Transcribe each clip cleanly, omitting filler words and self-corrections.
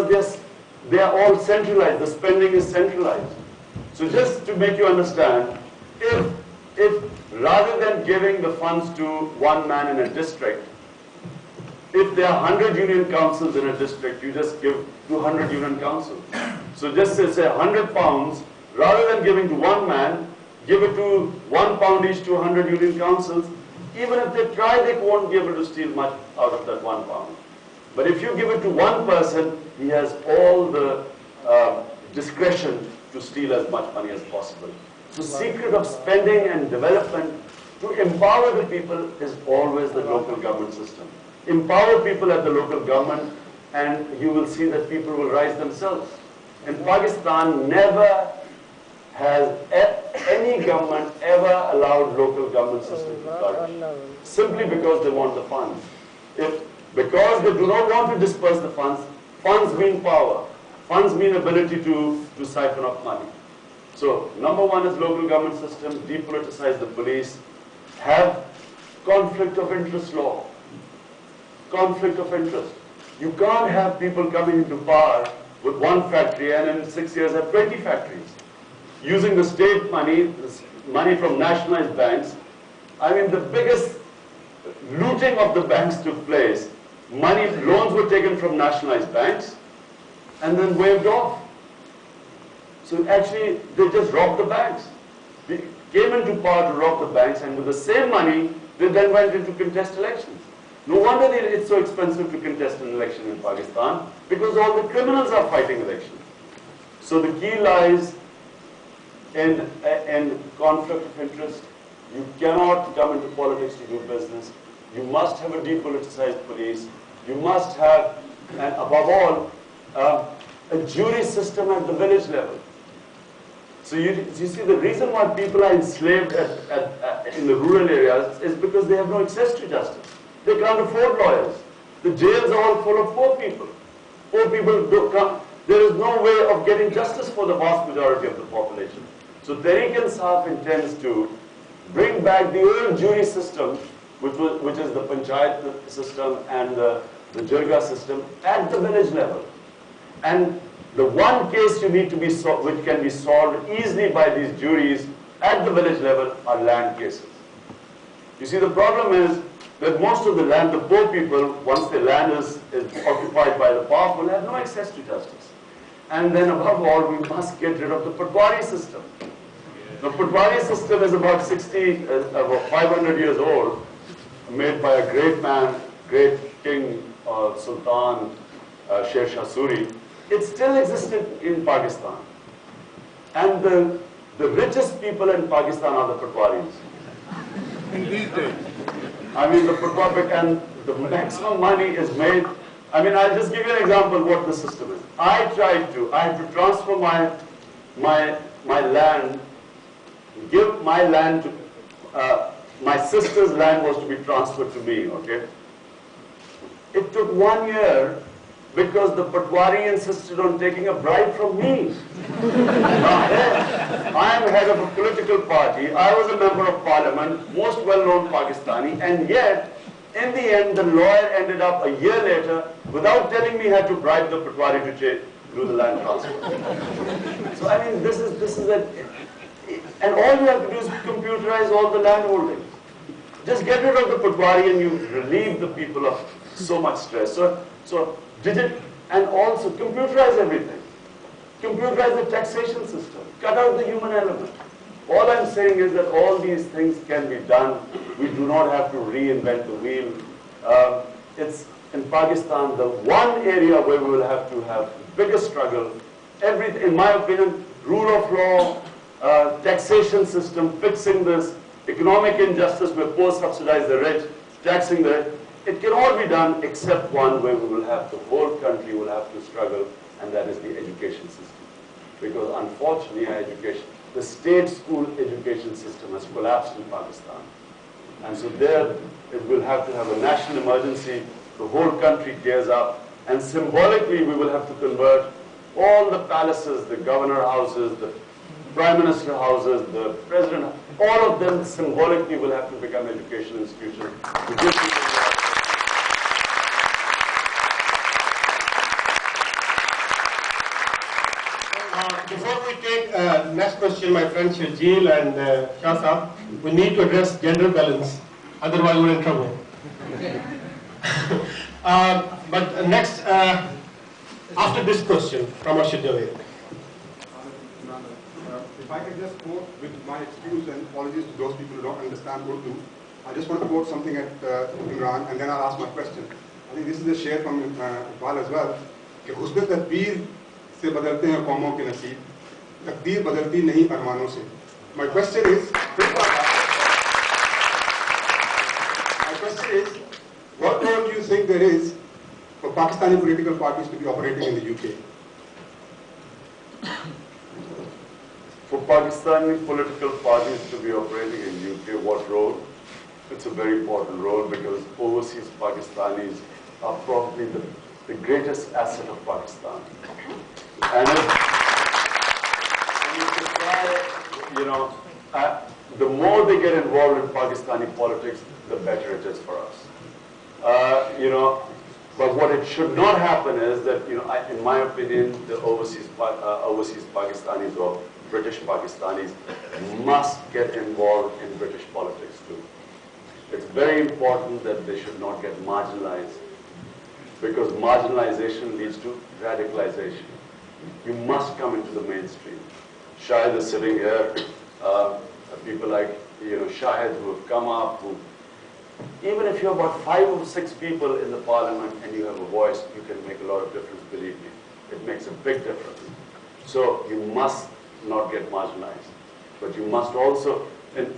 because they are all centralized. The spending is centralized. So just to make you understand, if rather than giving the funds to one man in a district, if there are 100 union councils in a district, you just give to 100 union councils. So just say 100 pounds, rather than giving to one man, give it to £1 each to 100 union councils. Even if they try, they won't be able to steal much out of that £1. But if you give it to one person, he has all the discretion to steal as much money as possible. So secret of spending and development to empower the people is always the local government system. Empower people at the local government and you will see that people will rise themselves. And Pakistan never has any government ever allowed local government system to flourish, simply because they want the funds. Because they do not want to disperse the funds, funds mean power, funds mean ability to siphon off money. So number one is local government system, depoliticize the police, have conflict of interest law. Conflict of interest. You can't have people coming into power with one factory and in 6 years have 20 factories. Using the state money, money from nationalized banks. I mean, the biggest looting of the banks took place. Loans were taken from nationalized banks and then waived off. So actually, they just robbed the banks. They came into power to rob the banks, and with the same money, they then went into contest elections. No wonder it's so expensive to contest an election in Pakistan, because all the criminals are fighting elections. So the key lies in conflict of interest. You cannot come into politics to do business. You must have a depoliticized police. You must have, and above all, a jury system at the village level. So you see, the reason why people are enslaved in the rural areas is because they have no access to justice. They can't afford lawyers. The jails are all full of poor people. Poor people don't come. There is no way of getting justice for the vast majority of the population. So Tehreek-e-Insaf intends to bring back the old jury system, which is the panchayat system and the jirga system at the village level. And the one case you need to be which can be solved easily by these juries at the village level are land cases. You see, the problem is that most of the land, the poor people, once their land is occupied by the powerful, have no access to justice. And then above all, we must get rid of the Patwari system. The Patwari system is about 500 years old, made by a great man, great king, Sultan Sher Shah Suri. It still existed in Pakistan. And the richest people in Pakistan are the Patwaris. In these days. I mean, the Patwari, and the maximum money is made. I mean, I'll just give you an example of what the system is. I had to transfer my land, give my land to, my sister's land was to be transferred to me, okay? It took 1 year because the Patwari insisted on taking a bribe from me. I am head of a political party, I was a member of parliament, most well-known Pakistani, and yet, in the end, the lawyer ended up a year later, without telling me, had to bribe the Patwari to do the land transfer. So I mean, this is and all you have to do is computerize all the land holdings. Just get rid of the Patwari and you relieve the people of so much stress. So and also computerize everything. Computerize the taxation system. Cut out the human element. All I'm saying is that all these things can be done. We do not have to reinvent the wheel. It's in Pakistan, the one area where we will have to have biggest struggle. Everything, in my opinion, rule of law, taxation system, fixing this, economic injustice where poor subsidize the rich, taxing the rich. It can all be done except one where we will have, the whole country will have to struggle, and that is the education system. Because unfortunately, our education, the state school education system has collapsed in Pakistan. And so there, it will have to have a national emergency, the whole country gears up, and symbolically we will have to convert all the palaces, the governor houses, the prime minister houses, the president, all of them symbolically will have to become educational institutions to give people Before we take next question, my friend Shajil and Shah Saab, we need to address gender balance, otherwise we're in trouble. But next, after this question from Arshad Javed. If I can just quote with my excuse and apologies to those people who don't understand Urdu, I just want to quote something at Imran and then I'll ask my question. I think this is a share from Iqbal as well. कि हुस्न तदबीर से बदलते हैं कौमों के नसीब, तकदीर बदलती नहीं अरमानों से. My question is, what role do you think there is for Pakistani political parties to be operating in the UK? For Pakistani political parties to be operating in UK, what role? It's a very important role because overseas Pakistanis are probably the greatest asset of Pakistan. And if you try, the more they get involved in Pakistani politics, the better it is for us. But what it should not happen is that, in my opinion, the overseas Pakistanis or British Pakistanis must get involved in British politics too. It's very important that they should not get marginalized, because marginalization leads to radicalization. You must come into the mainstream. Shahid is sitting here, people like Shahid who have come up, even if you're about 5 or 6 people in the parliament and you have a voice, you can make a lot of difference, believe me. It makes a big difference. So you must not get marginalized. But you must also, in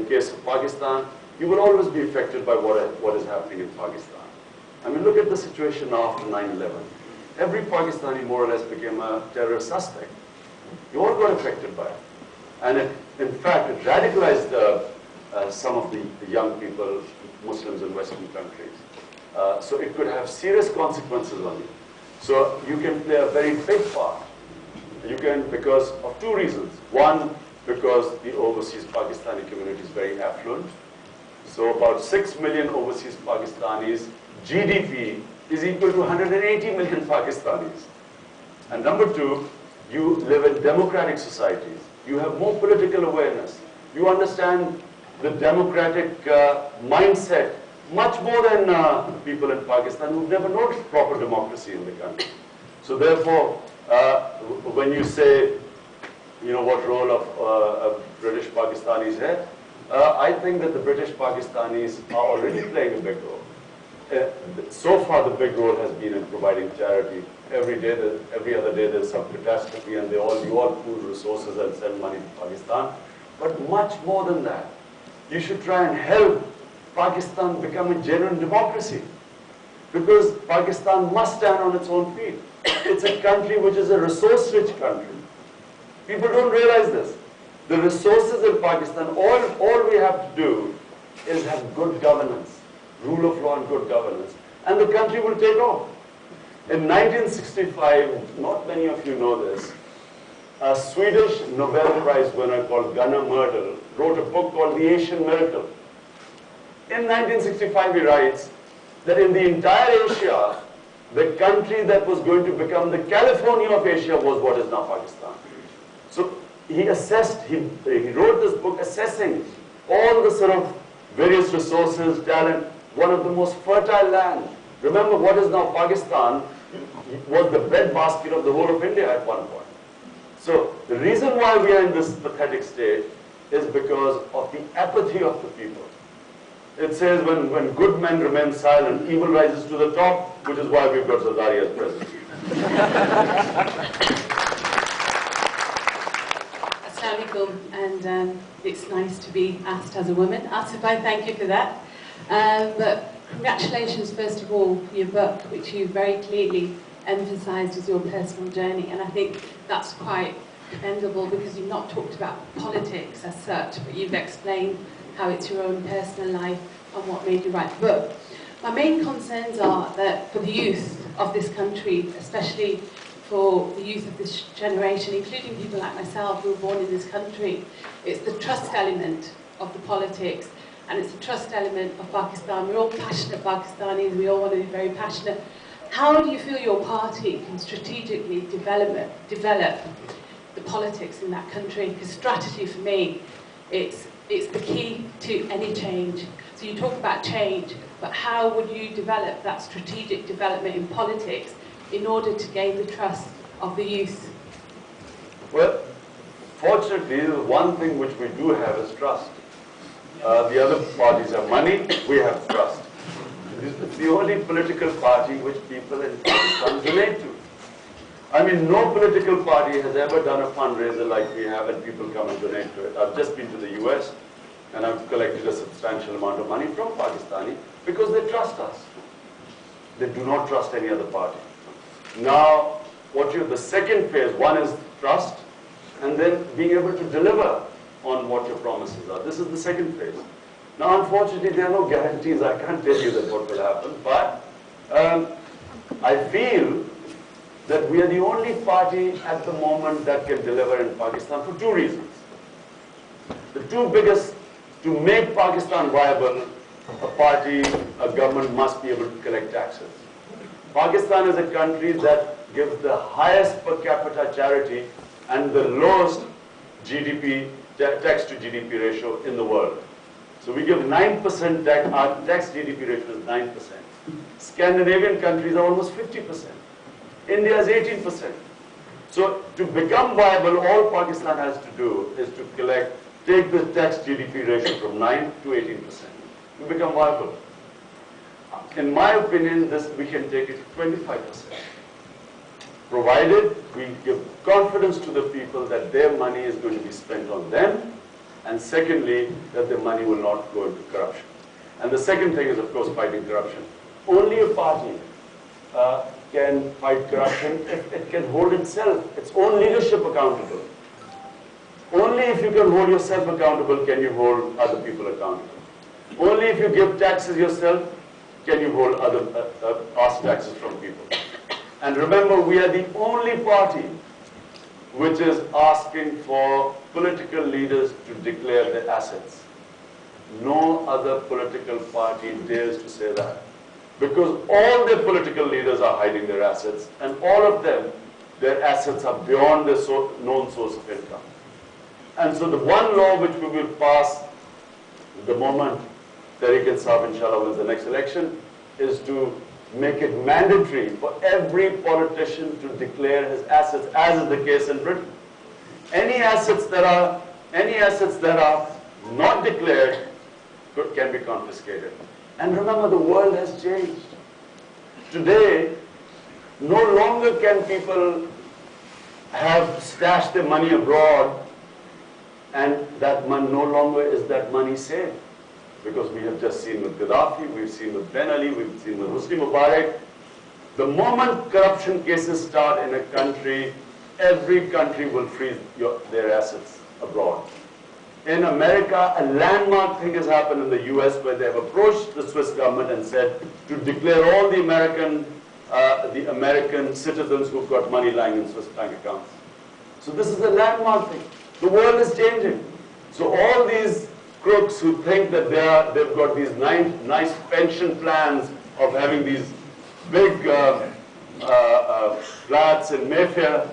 case of Pakistan, you will always be affected by what is happening in Pakistan. I mean, look at the situation after 9/11. Every Pakistani more or less became a terrorist suspect. You all got affected by it. And in fact, it radicalized some of the young people, Muslims in Western countries. So it could have serious consequences on you. So you can play a very big part. You can, because of 2 reasons. One, because the overseas Pakistani community is very affluent. So about 6 million overseas Pakistanis, GDP is equal to 180 million Pakistanis. And number 2, you live in democratic societies. You have more political awareness. You understand the democratic mindset much more than people in Pakistan who've never known proper democracy in the country. So therefore, when you say, what role of British Pakistanis have, I think that the British Pakistanis are already playing a big role. So far, the big role has been in providing charity. Every other day, there's some catastrophe, and you all pool resources and send money to Pakistan. But much more than that, you should try and help Pakistan become a genuine democracy. Because Pakistan must stand on its own feet. It's a country which is a resource-rich country. People don't realize this. The resources in Pakistan, all we have to do is have good governance, rule of law and good governance, and the country will take off. In 1965, not many of you know this, a Swedish Nobel Prize winner called Gunnar Myrdal wrote a book called The Asian Miracle. In 1965, he writes that in the entire Asia, the country that was going to become the California of Asia was what is now Pakistan. So he wrote this book assessing all the sort of various resources, talent, one of the most fertile land. Remember, what is now Pakistan was the breadbasket of the whole of India at one point. So the reason why we are in this pathetic state is because of the apathy of the people. It says when good men remain silent, evil rises to the top, which is why we've got Zardari as president. Assalamu alaikum, and it's nice to be asked as a woman. Asif, I thank you for that. But congratulations, first of all, for your book, which you very clearly emphasised as your personal journey, and I think that's quite commendable because you've not talked about politics as such, but you've explained how it's your own personal life and what made you write the book. My main concerns are that for the youth of this country, especially for the youth of this generation, including people like myself who were born in this country, it's the trust element of the politics, and it's the trust element of Pakistan. We're all passionate Pakistanis, we all want to be very passionate. How do you feel your party can strategically develop the politics in that country. Because strategy for me, it's the key to any change. So you talk about change, but how would you develop that strategic development in politics in order to gain the trust of the youth? Well, fortunately, the one thing which we do have is trust. The other parties have money, we have trust. It's the only political party which people in Pakistan relate to. I mean, no political party has ever done a fundraiser like we have and people come and donate to it. I've just been to the US and I've collected a substantial amount of money from Pakistani because they trust us. They do not trust any other party. Now, the second phase, one is trust, and then being able to deliver on what your promises are. This is the second phase. Now, unfortunately, there are no guarantees. I can't tell you that what will happen, but I feel that we are the only party at the moment that can deliver in Pakistan for two reasons. The two biggest, to make Pakistan viable, a government must be able to collect taxes. Pakistan is a country that gives the highest per capita charity and the lowest GDP, tax to GDP ratio in the world. So we give 9% tax, our tax GDP ratio is 9%. Scandinavian countries are almost 50%. India is 18%. So to become viable, all Pakistan has to do is to take the tax GDP ratio from 9 to 18%. To become viable. In my opinion, we can take it to 25%. Provided we give confidence to the people that their money is going to be spent on them, and secondly, that their money will not go into corruption. And the second thing is, of course, fighting corruption. Only a party can fight corruption if it can hold itself, its own leadership accountable. Only if you can hold yourself accountable can you hold other people accountable. Only if you give taxes yourself can you hold ask taxes from people. And remember, we are the only party which is asking for political leaders to declare their assets. No other political party dares to say that. Because all their political leaders are hiding their assets, and all of them, their assets are beyond their known source of income. And so the one law which we will pass the moment Tehreek-e-Insaf inshallah wins the next election is to make it mandatory for every politician to declare his assets, as is the case in Britain. Any assets that are not declared can be confiscated. And remember, the world has changed. Today, no longer can people have stashed their money abroad, and that money, no longer is that money safe. Because we have just seen with Gaddafi, we've seen with Ben Ali, we've seen with Hosni Mubarak. The moment corruption cases start in a country, every country will freeze their assets abroad. In America, a landmark thing has happened in the US where they have approached the Swiss government and said to declare all the American citizens who've got money lying in Swiss bank accounts. So this is a landmark thing. The world is changing. So all these crooks who think that they've got these nice pension plans of having these big flats in Mayfair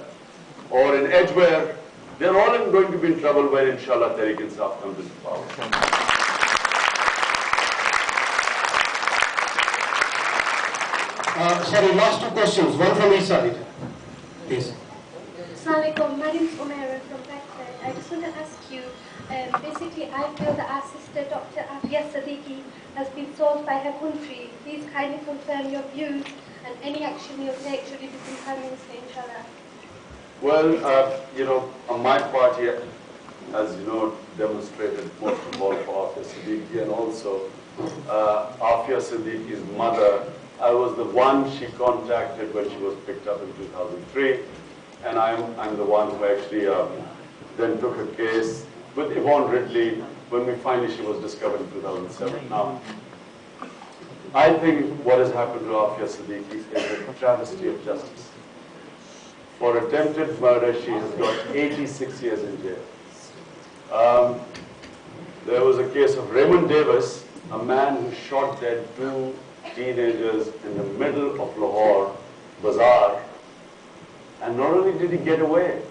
or in Edgware, they're all going to be in trouble when inshallah Tehreek-e-Insaf comes into power. Sorry, last two questions. One from each side. Please. Assalamu alaikum. My name is Umaira from Bradford. I just want to ask you, basically, I feel that our sister, Dr. Afia Siddiqui, has been sold by her country. Please kindly confirm your views and any action you'll take should you become Prime Minister, inshallah. Well, my party, as you know, demonstrated most of all for Afia Siddiqui, and also Afia Siddiqui's mother. I was the one she contacted when she was picked up in 2003, and I'm the one who actually then took a case with Yvonne Ridley when she was discovered in 2007. Now, I think what has happened to Afia Siddiqui is a travesty of justice. For attempted murder, she has got 86 years in jail. There was a case of Raymond Davis, a man who shot dead two teenagers in the middle of Lahore Bazaar, and not only did he get away,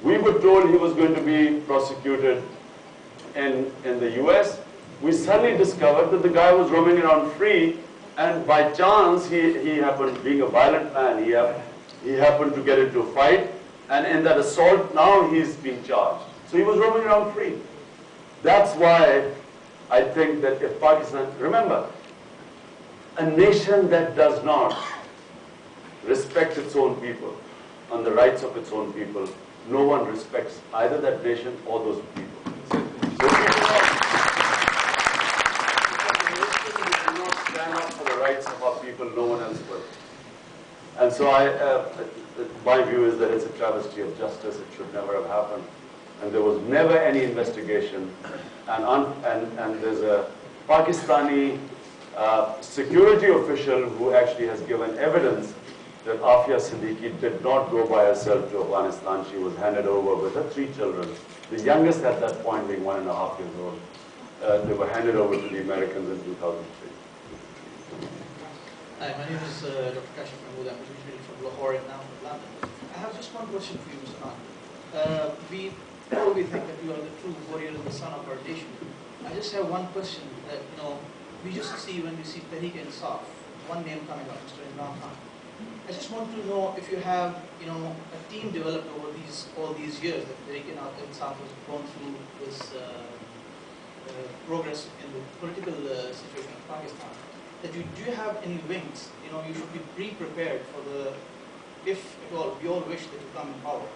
We were told he was going to be prosecuted in the US. We suddenly discovered that the guy was roaming around free, and by chance he happened, being a violent man, he happened to get into a fight, and in that assault now he's being charged. So he was roaming around free. That's why I think that if Pakistan, remember, a nation that does not respect its own people and the rights of its own people, no one respects either that nation or those people. So if we do not stand up for the rights of our people, no one else will. And so my view is that it's a travesty of justice. It should never have happened. And there was never any investigation. And there's a Pakistani security official who actually has given evidence that Afia Siddiqui did not go by herself to Afghanistan. She was handed over with her 3 children. The youngest at that point being 1.5 years old. They were handed over to the Americans in 2003. Hi, my name is Dr. Kashif Mahmood. I'm originally from Lahore and now from London. I have just one question for you, Mr. Khan. We probably think that you are the true warrior and the son of our nation. I just have one question that, we just see when we see Tehreek-e-Insaf, one name coming up, Mr. Imran Khan. I just want to know if you have, a team developed over all these years that Tehreek-e-Insaf has gone through this progress in the political situation of Pakistan. That do you have any wings? You should be pre-prepared for if at all, we all wish that you come in power.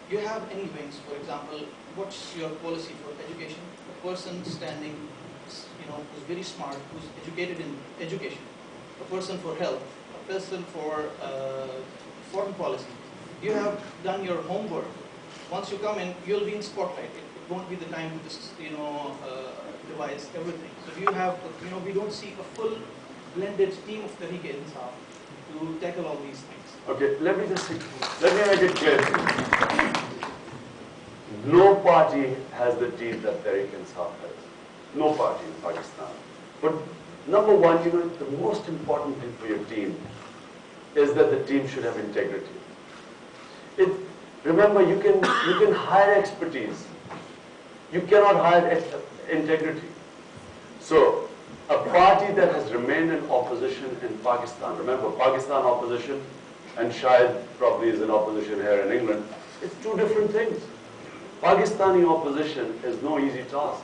Do you have any wings? For example, what's your policy for education? A person standing, who's very smart, who's educated in education. A person for health. A person for foreign policy. You have done your homework. Once you come in, you'll be in spotlight. It won't be the time to just, devise everything. So do you have, we don't see a full blended team of Tehreek-e-Insaf to tackle all these things. Okay, let me make it clear to you. No party has the team that Tehreek-e-Insaf has. No party in Pakistan. But number one, the most important thing for your team is that the team should have integrity. Remember, you can hire expertise. You cannot hire integrity. So, a party that has remained in opposition in Pakistan, remember, Pakistan opposition and Shahid probably is in opposition here in England, it's 2 different things. Pakistani opposition is no easy task.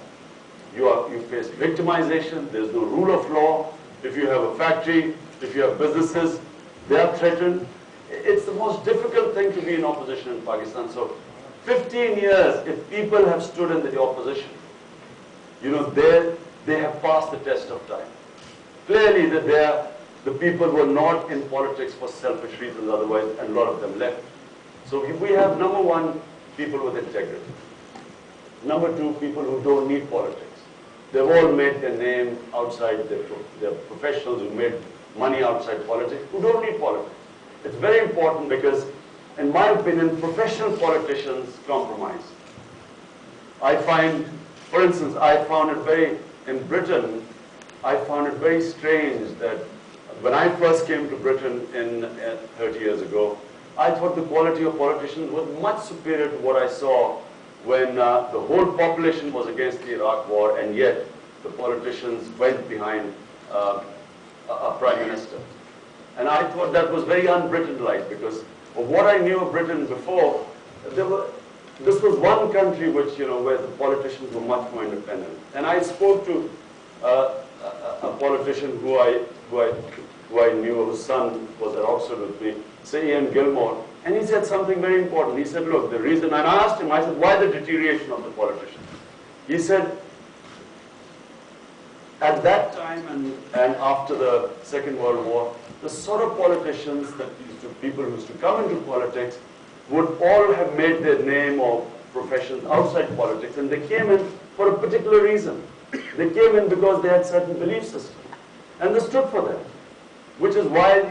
You face victimization, there's no rule of law. If you have a factory, if you have businesses, they are threatened. It's the most difficult thing to be in opposition in Pakistan. So 15 years, if people have stood in the opposition, they have passed the test of time. Clearly that the people were not in politics for selfish reasons, otherwise, and a lot of them left. So we have, number one, people with integrity. Number 2, people who don't need politics. They've all made their name outside, they're professionals who made money outside politics, who don't need politics. It's very important because, in my opinion, professional politicians compromise. I find, for instance, in Britain, I found it very strange that when I first came to Britain 30 years ago, I thought the quality of politicians was much superior to what I saw when the whole population was against the Iraq war, and yet the politicians went behind a prime minister. And I thought that was very un-Britain-like, because of what I knew of Britain before, this was one country which, where the politicians were much more independent. And I spoke to a politician who I knew, whose son was at Oxford with me, Sir Ian Gilmore, and he said something very important. He said, look, the reason, and I asked him, I said, why the deterioration of the politicians? He said, at that time and after the Second World War, the sort of politicians people who used to come into politics would all have made their name or professions outside politics, and they came in for a particular reason. They came in because they had certain belief systems, and they stood for them, which is why